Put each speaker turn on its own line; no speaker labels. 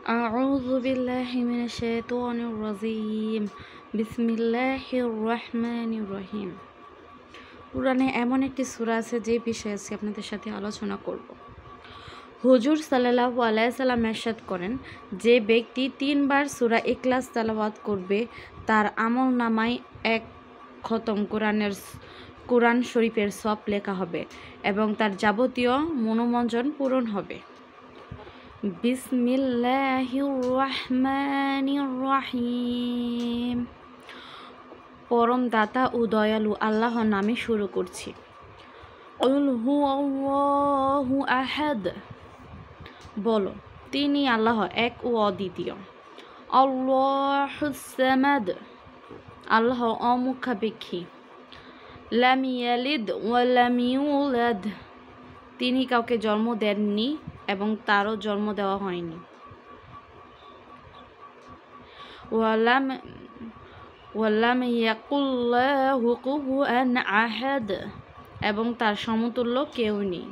আউযু বিল্লাহি মিনাশ শাইতানির রাজিম। বিসমিল্লাহির রহমানির রহিম। কুরআনে এমন একটি সূরা আছে যে বিষয়ে আজকে আপনাদের সাথে আলোচনা করব। হুজুর সাল্লাল্লাহু আলাইহি সাল্লাম ইরশাদ করেন, যে ব্যক্তি 3 বার সূরা ইখলাস তেলাওয়াত করবে তার আমলনামায় এক খতম কোরআন শরীফের সওয়াব লেখা হবে এবং তার যাবতীয় মনোমঞ্জন পূরণ হবে। বিসমিল্লাহির রহমানির রহিম। পরম দাতা ও দয়ালু আল্লাহর নামে শুরু করছি। কুল হুয়াল্লাহু আহাদ। বলো, তিনি আল্লাহ এক ও অদ্বিতীয়। আল্লাহুস সামাদ। আল্লাহ অমুখাপেক্ষী। লাম ইয়ালিদ ওয়া লাম ইউলাদ। তিনি কাউকে জন্ম দেননি এবং তারও জন্ম দেওয়া হয়নি। ওয়ালাম ইয়াকুল লাহু কুফুয়ান আহাদ। এবং তার সমতুল্য কেউ নেই।